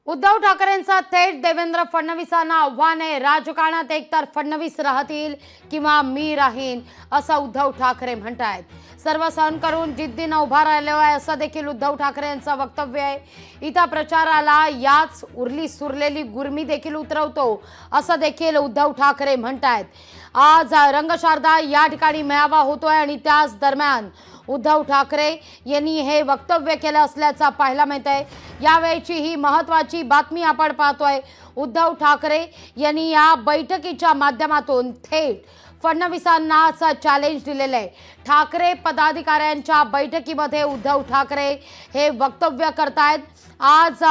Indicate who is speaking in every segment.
Speaker 1: उद्धव ठाकरेंचा थेट देवेंद्र फडणवीसांना आव्हान आहे। राजकारणात एकतर फडणवीस राहतील किंवा मी राहीन असं उद्धव ठाकरे म्हणतायत। सर्व सहन करून जिद्दीने उभा राहिलो आहे असं देखील उद्धव ठाकरे यांचं वक्तव्य आहे। इथं प्रचाराला याच उरली सुरलेली गुरमी देखील उतरवतो असं देखील उद्धव ठाकरे म्हणतायत। आज रंगशारदा या ठिकाणी मेळावा होतोय आणि त्याच दरम्यान उद्धव ठाकरे यांनी हे वक्तव्य केलं असल्याचं पाहायला मिळतंय। यावेळची ही महत्त्वाची बातमी आपण पाहतोय। उद्धव ठाकरे यांनी या बैठकीच्या माध्यमातून थेट फडणवीसांना चॅलेंज दिलेलं आहे। ठाकरे पदाधिकाऱ्यांच्या बैठकीमध्ये उद्धव ठाकरे हे वक्तव्य करतायत। आज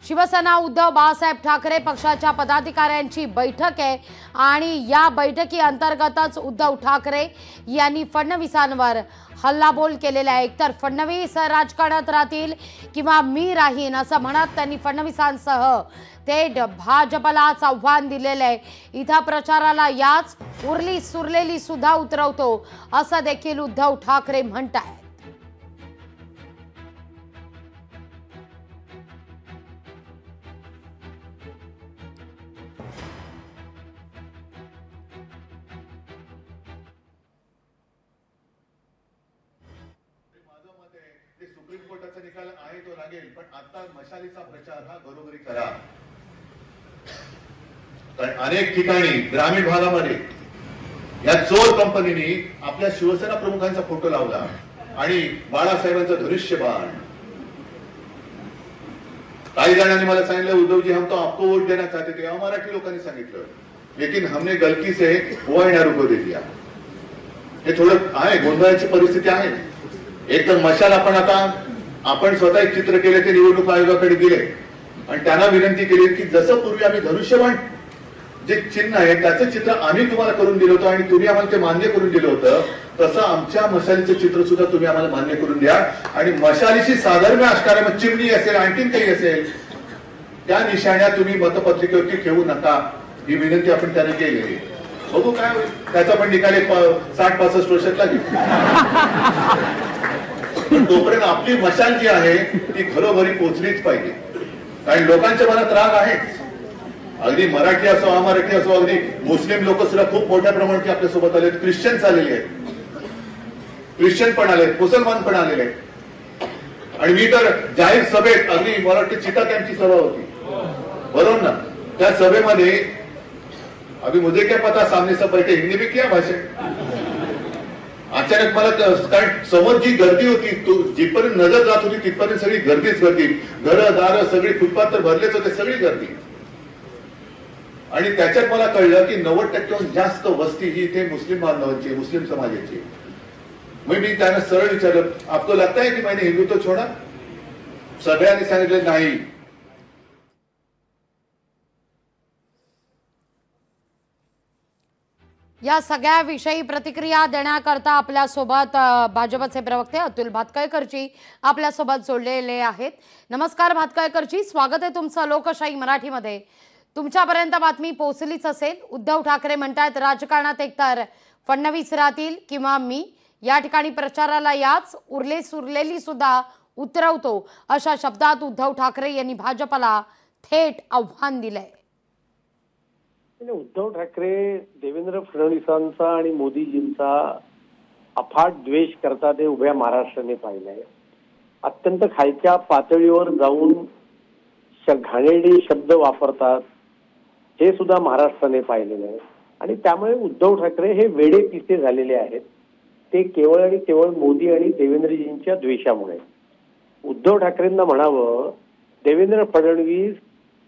Speaker 1: शिवसेना उद्धव बाळासाहेब ठाकरे पक्षाच्या पदाधिकाऱ्यांची बैठक आहे आणि या बैठकी अंतर्गतच उद्धव ठाकरे यांनी फडणवीसांवर हल्लाबोल केलेला आहे। एकतर फडणवीस राजकारणात राहतील किंवा मी राहीन असं म्हणत त्यांनी फडणवीसांसह थेट भाजपलाच आव्हान दिलेलं आहे। इथं प्रचाराला याच उरली सुरलेली सुद्धा उतरवतो असं देखील उद्धव ठाकरे म्हणतायत।
Speaker 2: सुप्रीम कोर्टाचा निकाल आहे तो लागेल, पण आता मशालीचा प्रचार हा घरोघरी करा। कारण अनेक ठिकाणी ग्रामीण भागामध्ये या चोर कंपनीने आपल्या शिवसेना प्रमुखांचा फोटो लावला आणि बाळासाहेबांचं धनुष्यबाण। काही जणांनी मला सांगितलं, उद्धव जी हम तो आपको वोट देना चाहते थे, मराठी लोकांनी सांगितलं, लेकिन हमने गलती से वो आईना रुको दे दिया। हे थोडं आहे, गोंधळाची परिस्थिती आहे। एक तर मशाल आपण स्वतः एक चित्र केले, ते निवडणूक आयोगाकडे दिले आणि त्यांना विनंती केली की जसं पूर्वी आम्ही धनुष्यबाण जे चिन्ह आहे त्याचं चित्र आम्ही तुम्हाला करून दिलं होतं आणि तुम्ही आम्हाला ते मान्य करून दिलं होतं, तसं आमच्या मशालीचं चित्र सुद्धा तुम्ही आम्हाला मान्य करून द्या आणि मशालीशी साधारण आष्कारामध्ये चिमणी असेल, आणखीन काही असेल, त्या निशाण्या तुम्ही मतपत्रिकेवरती ठेवू नका, ही विनंती आपण त्याने केलेली। बघू काय होईल, त्याचा पण निकाल 60-65 वर्षात लागेल। तोपर्यंत आपली मशाल जी आहे ती घरोघरी पोहोचलीच पाहिजे, कारण लोकांच्या मनात राग आहेच। अगदी मराठी असो, अमराठी असो, अगदी मुस्लिम लोक सुद्धा खूप मोठ्या प्रमाणात आपल्या सोबत आले, ख्रिश्चन आलेले आहेत, ख्रिश्चन पण आले, मुसलमान पण आलेले आहेत। आणि मी तर जाहीर सभेत, अगदी मला वाटतं चिता कॅम्पची सभा होती, बरोबर ना, त्या सभेमध्ये अभी मुझे क्या पता सामने सब बैठे, हिंदी में क्या भाषण, अचानक मला कारण समोर जी गर्दी होती, जिथपर्यंत नजर जात होती तिथपर्यंत सगळी गर्दीच गर्दी, घरं दारं सगळी, फुटपाथ तर भरलेच होते, सगळी गर्दी। आणि त्याच्यात मला कळलं की 90% जास्त वस्ती ही इथे मुस्लिम बांधवांची, मुस्लिम समाजाची। मग मी त्यांना सरळ विचारलं, आपको लगता है की मैंने हिंदुत्व छोड़ा? सगळ्यांनी सांगितलं नाही।
Speaker 1: या सगळ्याविषयी प्रतिक्रिया देण्याकरता आपल्यासोबत भाजपचे प्रवक्ते अतुल भातकळकरजी आपल्यासोबत जोडलेले आहेत। नमस्कार भातकळकरजी, स्वागत आहे तुमचं लोकशाही मराठीमध्ये। तुमच्यापर्यंत बातमी पोहोचलीच असेल। उद्धव ठाकरे म्हणतात राजकारणात एकतर फडणवीस राहतील किंवा मी, या ठिकाणी प्रचाराला याच उरले सुरलेली सुद्धा उतरवतो अशा शब्दात उद्धव ठाकरे यांनी भाजपला थेट आव्हान दिलंय।
Speaker 3: उद्धव ठाकरे देवेंद्र फडणवीसांचा आणि मोदीजींचा अफाट द्वेष करतात हे उभ्या महाराष्ट्राने पाहिलंय। अत्यंत खालच्या पातळीवर जाऊन घाणेरडे शब्द वापरतात हे सुद्धा महाराष्ट्राने पाहिलेलं आहे आणि त्यामुळे उद्धव ठाकरे हे वेडे पिसे झालेले आहेत। ते केवळ आणि केवळ मोदी आणि देवेंद्रजींच्या द्वेषामुळे। उद्धव ठाकरेंना म्हणावं, देवेंद्र फडणवीस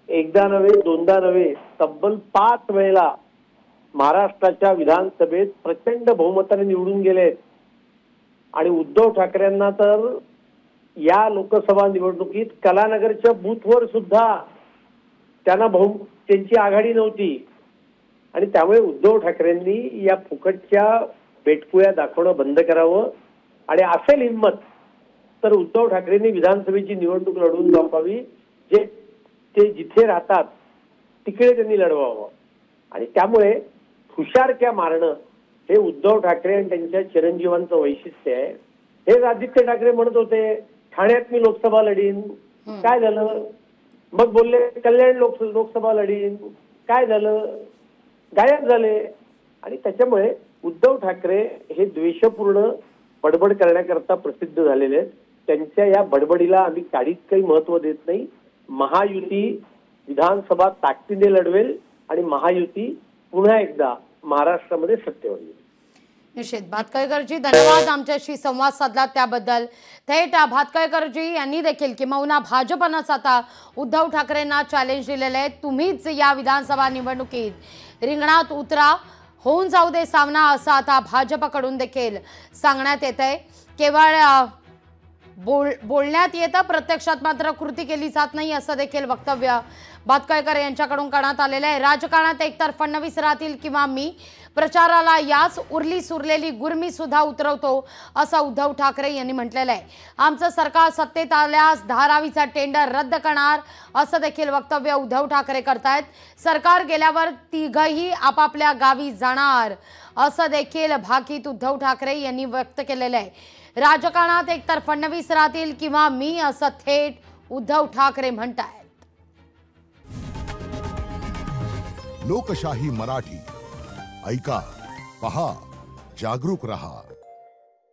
Speaker 3: एकदा नव्हे, दोनदा नव्हे, तब्बल 5 वेळेला महाराष्ट्राच्या विधानसभेत प्रचंड बहुमताने निवडून गेलेत आणि उद्धव ठाकरेंना तर या लोकसभा निवडणुकीत कलानगरच्या बूथवर सुद्धा त्यांची आघाडी नव्हती आणि त्यामुळे उद्धव ठाकरेंनी या फुकटच्या बेटकुळ्या दाखवणं बंद करावं आणि असेल हिंमत तर उद्धव ठाकरेंनी विधानसभेची निवडणूक लढवून दाखवावी, जे ते जिथे राहतात तिकडे त्यांनी लढवावं। आणि त्यामुळे हुशारक्या मारणं हे उद्धव ठाकरे आणि त्यांच्या चिरंजीवांचं वैशिष्ट्य आहे। हे आदित्य ठाकरे म्हणत होते ठाण्यात मी लोकसभा लढीन, काय झालं? मग बोलले कल्याण लोकसभा लढीन, काय झालं, गायब झाले. आणि त्याच्यामुळे उद्धव ठाकरे हे द्वेषपूर्ण बडबड करण्याकरता प्रसिद्ध झालेले आहेत. त्यांच्या या बडबडीला आम्ही काडीच काही महत्व देत नाही. महायुती विधानसभा ताकदीने लढवेल आणि महायुती पुन्हा एकदा महाराष्ट्रामध्ये सत्तेवर येईल.
Speaker 1: निश्चित. भातखळकरजी धन्यवाद आमच्याशी संवाद साधला त्याबद्दल. थेट भातखळकरजी यांनी देखील किंबहुना भाजपनंच आता उद्धव ठाकरेंना चॅलेंज दिलेलं आहे. तुम्हीच या विधानसभा निवडणुकीत रिंगणात उतरा, होऊन जाऊ दे सामना, असं आता भाजपकडून देखील सांगण्यात येत आहे. केवळ बोलण्यात येतं, प्रत्यक्षात मात्र कृती केली जात नाही, असं देखील वक्तव्य भातखळकर यांच्याकडून करण्यात आलेलं आहे. राजकारणात एकतर फडणवीस राहतील किंवा मी, प्रचाराला याच उरली सुरलेली गुरमी सुद्धा उतरवतो, असं उद्धव ठाकरे यांनी म्हटलेलं आहे. आमचं सरकार सत्तेत आल्यास धारावीचा टेंडर रद्द करणार, असं देखील वक्तव्य उद्धव ठाकरे करतायत. सरकार गेल्यावर तिघही आपापल्या गावी जाणार, असं देखील भाकीत उद्धव ठाकरे यांनी व्यक्त केलेलं आहे. राजकारणात एकतर फडणवीस राहतील किंवा मी, असं थेट उद्धव ठाकरे म्हणतायत.
Speaker 4: लोकशाही मराठी ऐका, पहा, जागरूक रहा.